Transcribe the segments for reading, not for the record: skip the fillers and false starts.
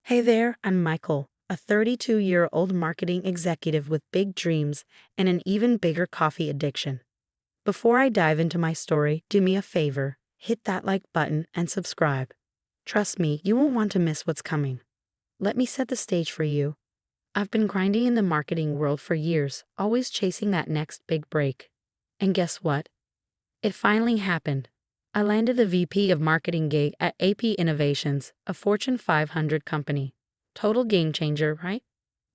Hey there, I'm Michael, a 32-year-old marketing executive with big dreams and an even bigger coffee addiction. Before I dive into my story, do me a favor, hit that like button and subscribe. Trust me, you won't want to miss what's coming. Let me set the stage for you. I've been grinding in the marketing world for years, always chasing that next big break. And guess what? It finally happened. I landed the VP of Marketing gig at AP Innovations, a Fortune 500 company. Total game changer, right?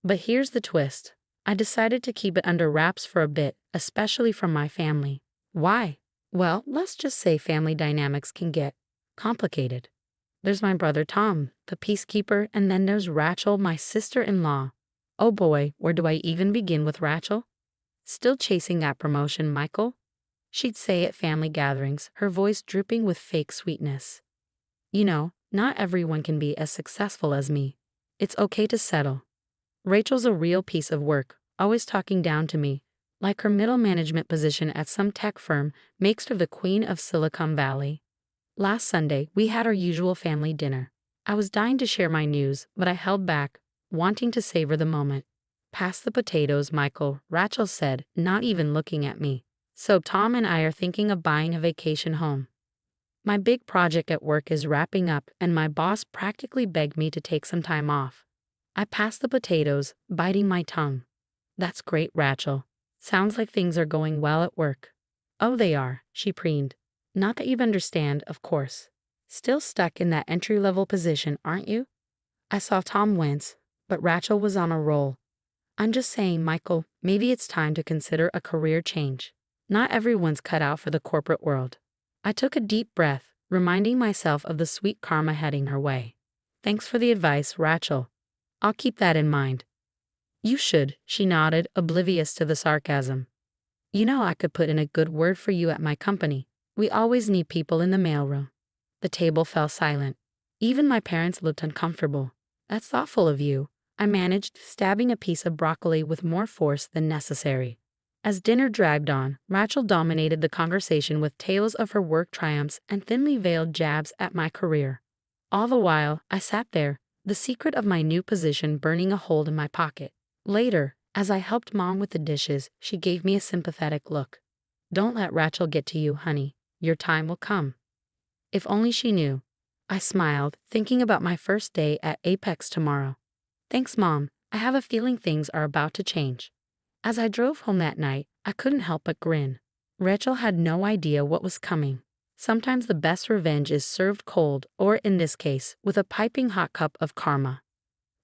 But here's the twist. I decided to keep it under wraps for a bit, especially from my family. Why? Well, let's just say family dynamics can get complicated. There's my brother Tom, the peacekeeper, and then there's Rachel, my sister-in-law. Oh boy, where do I even begin with Rachel? Still chasing that promotion, Michael? She'd say at family gatherings, her voice dripping with fake sweetness. You know, not everyone can be as successful as me. It's okay to settle. Rachel's a real piece of work, always talking down to me, like her middle management position at some tech firm makes her the queen of Silicon Valley. Last Sunday, we had our usual family dinner. I was dying to share my news, but I held back, wanting to savor the moment. Pass the potatoes, Michael, Rachel said, not even looking at me. So Tom and I are thinking of buying a vacation home. My big project at work is wrapping up and my boss practically begged me to take some time off. I passed the potatoes, biting my tongue. That's great, Rachel. Sounds like things are going well at work. Oh, they are, she preened. Not that you understand, of course. Still stuck in that entry-level position, aren't you? I saw Tom wince, but Rachel was on a roll. I'm just saying, Michael, maybe it's time to consider a career change. Not everyone's cut out for the corporate world. I took a deep breath, reminding myself of the sweet karma heading her way. Thanks for the advice, Rachel. I'll keep that in mind. You should, she nodded, oblivious to the sarcasm. You know I could put in a good word for you at my company. We always need people in the mailroom. The table fell silent. Even my parents looked uncomfortable. That's thoughtful of you, I managed, stabbing a piece of broccoli with more force than necessary. As dinner dragged on, Rachel dominated the conversation with tales of her work triumphs and thinly veiled jabs at my career. All the while, I sat there, the secret of my new position burning a hole in my pocket. Later, as I helped Mom with the dishes, she gave me a sympathetic look. Don't let Rachel get to you, honey. Your time will come. If only she knew. I smiled, thinking about my first day at Apex tomorrow. Thanks, Mom. I have a feeling things are about to change. As I drove home that night, I couldn't help but grin. Rachel had no idea what was coming. Sometimes the best revenge is served cold, or in this case, with a piping hot cup of karma.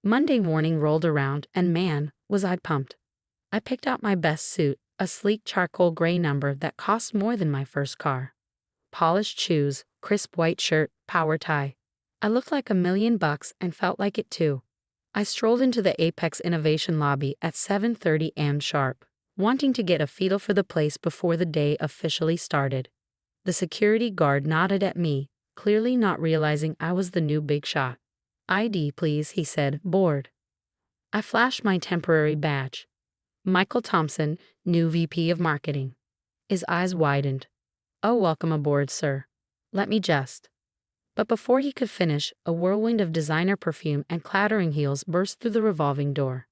Monday morning rolled around, and man, was I pumped. I picked out my best suit, a sleek charcoal gray number that cost more than my first car. Polished shoes, crisp white shirt, power tie. I looked like $1,000,000 and felt like it too. I strolled into the Apex Innovation lobby at 7:30 a.m. sharp, wanting to get a feel for the place before the day officially started. The security guard nodded at me, clearly not realizing I was the new big shot. ID, please, he said, bored. I flashed my temporary badge. Michael Thompson, new VP of Marketing. His eyes widened. Oh, welcome aboard, sir. Let me just. But before he could finish, a whirlwind of designer perfume and clattering heels burst through the revolving door.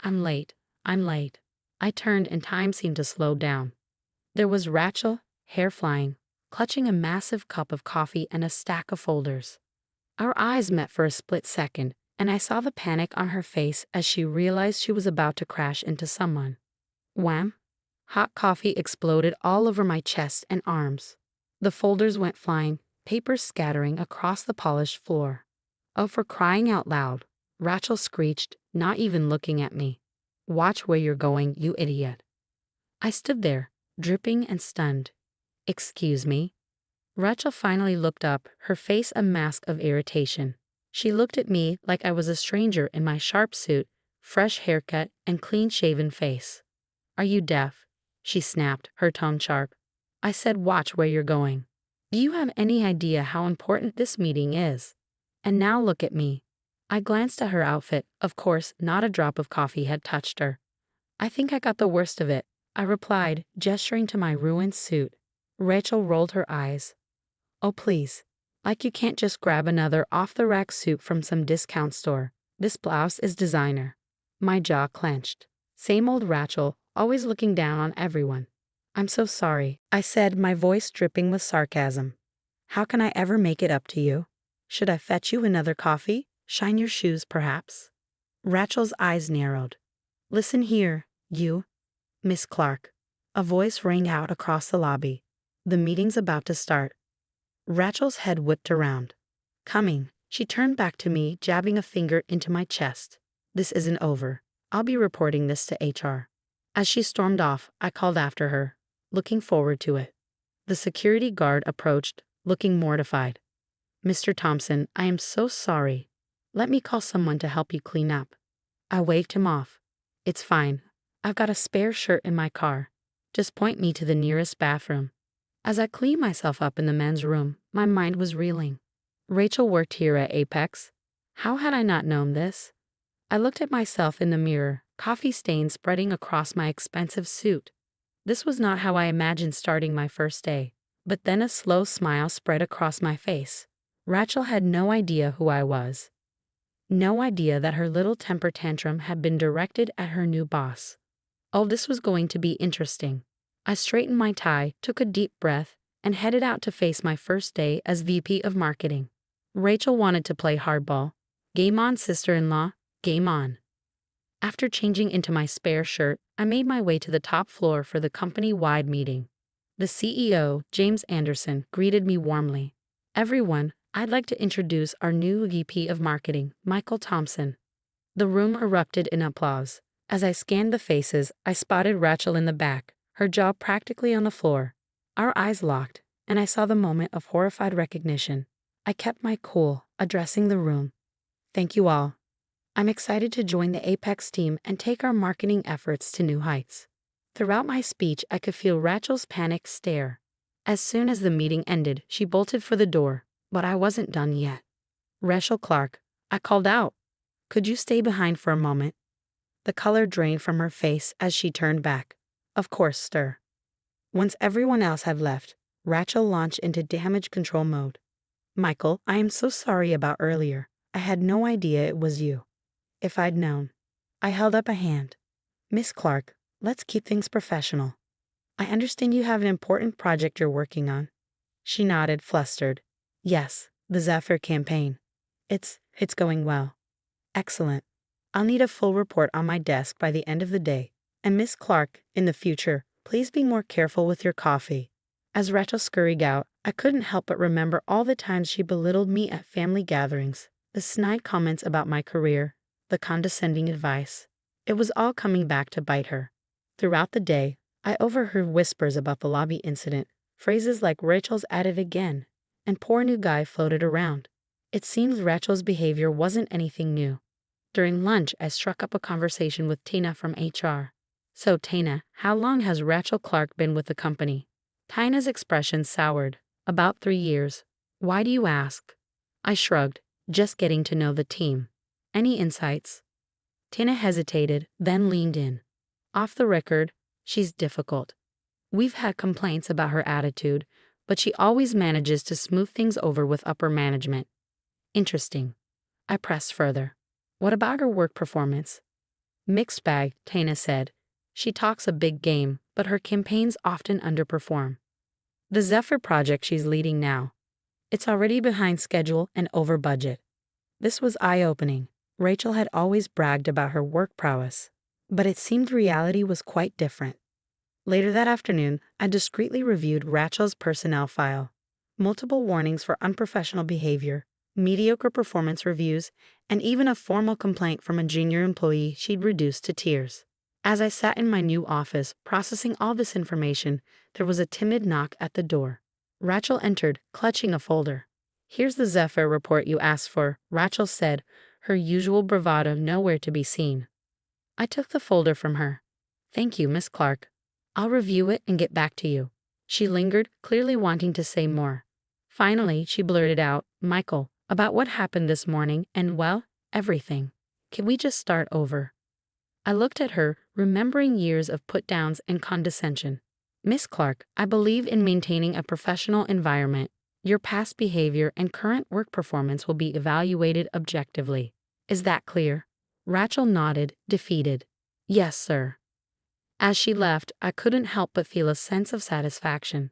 I'm late. I turned and time seemed to slow down. There was Rachel, hair flying, clutching a massive cup of coffee and a stack of folders. Our eyes met for a split second, and I saw the panic on her face as she realized she was about to crash into someone. Wham! Hot coffee exploded all over my chest and arms. The folders went flying, papers scattering across the polished floor. Oh, for crying out loud, Rachel screeched, not even looking at me. Watch where you're going, you idiot. I stood there, dripping and stunned. Excuse me? Rachel finally looked up, her face a mask of irritation. She looked at me like I was a stranger in my sharp suit, fresh haircut, and clean-shaven face. Are you deaf? She snapped, her tone sharp. I said watch where you're going. Do you have any idea how important this meeting is? And now look at me. I glanced at her outfit. Of course, not a drop of coffee had touched her. I think I got the worst of it, I replied, gesturing to my ruined suit. Rachel rolled her eyes. Oh, please. Like you can't just grab another off-the-rack suit from some discount store. This blouse is designer. My jaw clenched. Same old Rachel, always looking down on everyone. I'm so sorry, I said, my voice dripping with sarcasm. How can I ever make it up to you? Should I fetch you another coffee? Shine your shoes, perhaps? Rachel's eyes narrowed. Listen here, you. Miss Clark. A voice rang out across the lobby. The meeting's about to start. Rachel's head whipped around. Coming, she turned back to me, jabbing a finger into my chest. This isn't over. I'll be reporting this to HR. As she stormed off, I called after her, looking forward to it. The security guard approached, looking mortified. Mr. Thompson, I am so sorry. Let me call someone to help you clean up. I waved him off. It's fine. I've got a spare shirt in my car. Just point me to the nearest bathroom. As I cleaned myself up in the men's room, my mind was reeling. Rachel worked here at Apex. How had I not known this? I looked at myself in the mirror, coffee stains spreading across my expensive suit. This was not how I imagined starting my first day. But then a slow smile spread across my face. Rachel had no idea who I was. No idea that her little temper tantrum had been directed at her new boss. Oh, this was going to be interesting. I straightened my tie, took a deep breath, and headed out to face my first day as VP of Marketing. Rachel wanted to play hardball. Game on, sister-in-law, game on. After changing into my spare shirt, I made my way to the top floor for the company-wide meeting. The CEO, James Anderson, greeted me warmly. Everyone, I'd like to introduce our new VP of Marketing, Michael Thompson. The room erupted in applause. As I scanned the faces, I spotted Rachel in the back, her jaw practically on the floor. Our eyes locked, and I saw the moment of horrified recognition. I kept my cool, addressing the room. Thank you all. I'm excited to join the Apex team and take our marketing efforts to new heights. Throughout my speech, I could feel Rachel's panicked stare. As soon as the meeting ended, she bolted for the door, but I wasn't done yet. Rachel Clark, I called out. Could you stay behind for a moment? The color drained from her face as she turned back. Of course, sir. Once everyone else had left, Rachel launched into damage control mode. Michael, I am so sorry about earlier. I had no idea it was you. If I'd known. I held up a hand. Miss Clark, let's keep things professional. I understand you have an important project you're working on. She nodded, flustered. Yes, the Zephyr campaign. It's going well. Excellent. I'll need a full report on my desk by the end of the day. And Miss Clark, in the future, please be more careful with your coffee. As Rachel scurried out, I couldn't help but remember all the times she belittled me at family gatherings, the snide comments about my career, the condescending advice. It was all coming back to bite her. Throughout the day, I overheard whispers about the lobby incident, phrases like Rachel's at it again, and poor new guy floated around. It seems Rachel's behavior wasn't anything new. During lunch, I struck up a conversation with Tina from HR. So, Tina, how long has Rachel Clark been with the company? Tina's expression soured. About 3 years. Why do you ask? I shrugged, just getting to know the team. Any insights? Tina hesitated, then leaned in. Off the record, she's difficult. We've had complaints about her attitude, but she always manages to smooth things over with upper management. Interesting. I pressed further. What about her work performance? Mixed bag, Tina said. She talks a big game, but her campaigns often underperform. The Zephyr project she's leading now. It's already behind schedule and over budget. This was eye-opening. Rachel had always bragged about her work prowess, but it seemed reality was quite different. Later that afternoon, I discreetly reviewed Rachel's personnel file. Multiple warnings for unprofessional behavior, mediocre performance reviews, and even a formal complaint from a junior employee she'd reduced to tears. As I sat in my new office, processing all this information, there was a timid knock at the door. Rachel entered, clutching a folder. Here's the Zephyr report you asked for, Rachel said, her usual bravado nowhere to be seen. I took the folder from her. Thank you, Miss Clark. I'll review it and get back to you. She lingered, clearly wanting to say more. Finally, she blurted out, Michael, about what happened this morning and, well, everything. Can we just start over? I looked at her, remembering years of put-downs and condescension. Miss Clark, I believe in maintaining a professional environment. Your past behavior and current work performance will be evaluated objectively. Is that clear? Rachel nodded, defeated. Yes, sir. As she left, I couldn't help but feel a sense of satisfaction.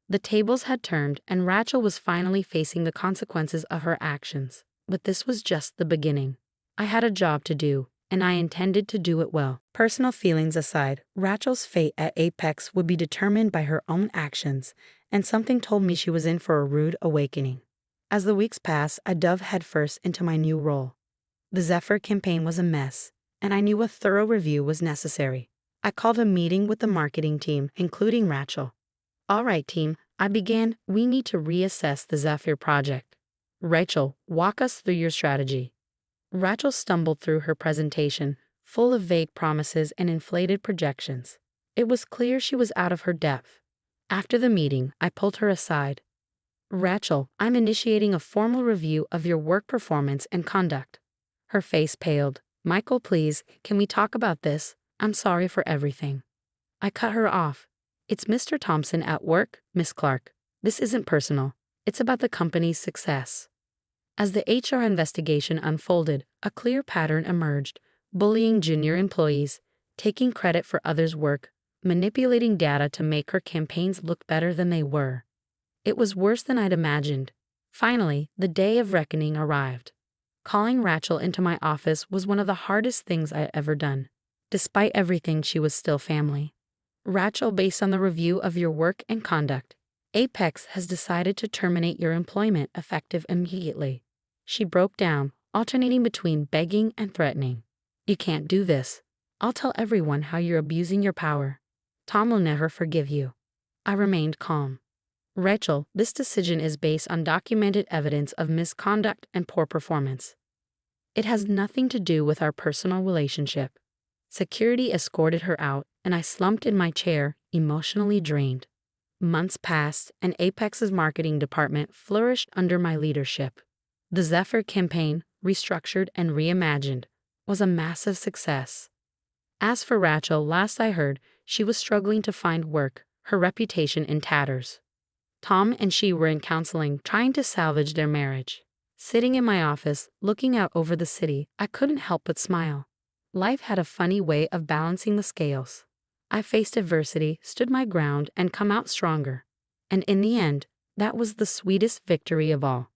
The tables had turned, and Rachel was finally facing the consequences of her actions. But this was just the beginning. I had a job to do, and I intended to do it well. Personal feelings aside, Rachel's fate at Apex would be determined by her own actions, and something told me she was in for a rude awakening. As the weeks passed, I dove headfirst into my new role. The Zephyr campaign was a mess, and I knew a thorough review was necessary. I called a meeting with the marketing team, including Rachel. All right, team, I began. We need to reassess the Zephyr project. Rachel, walk us through your strategy. Rachel stumbled through her presentation, full of vague promises and inflated projections. It was clear she was out of her depth. After the meeting, I pulled her aside. Rachel, I'm initiating a formal review of your work performance and conduct. Her face paled. Michael, please, can we talk about this? I'm sorry for everything. I cut her off. It's Mr. Thompson at work, Miss Clark. This isn't personal. It's about the company's success. As the HR investigation unfolded, a clear pattern emerged: bullying junior employees, taking credit for others' work, manipulating data to make her campaigns look better than they were. It was worse than I'd imagined. Finally, the day of reckoning arrived. Calling Rachel into my office was one of the hardest things I'd ever done. Despite everything, she was still family. Rachel, based on the review of your work and conduct, Apex has decided to terminate your employment effective immediately. She broke down, alternating between begging and threatening. You can't do this. I'll tell everyone how you're abusing your power. Tom will never forgive you. I remained calm. Rachel, this decision is based on documented evidence of misconduct and poor performance. It has nothing to do with our personal relationship. Security escorted her out, and I slumped in my chair, emotionally drained. Months passed, and Apex's marketing department flourished under my leadership. The Zephyr campaign, restructured and reimagined, was a massive success. As for Rachel, last I heard, she was struggling to find work, her reputation in tatters. Tom and she were in counseling, trying to salvage their marriage. Sitting in my office, looking out over the city, I couldn't help but smile. Life had a funny way of balancing the scales. I faced adversity, stood my ground, and come out stronger. And in the end, that was the sweetest victory of all.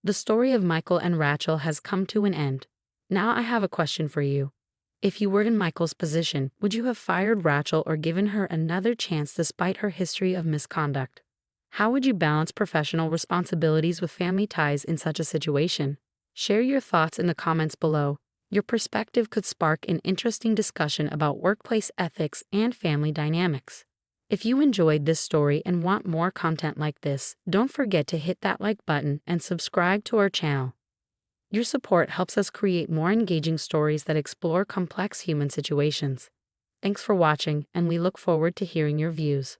The story of Michael and Rachel has come to an end. Now I have a question for you. If you were in Michael's position, would you have fired Rachel or given her another chance despite her history of misconduct? How would you balance professional responsibilities with family ties in such a situation? Share your thoughts in the comments below. Your perspective could spark an interesting discussion about workplace ethics and family dynamics. If you enjoyed this story and want more content like this, don't forget to hit that like button and subscribe to our channel. Your support helps us create more engaging stories that explore complex human situations. Thanks for watching, and we look forward to hearing your views.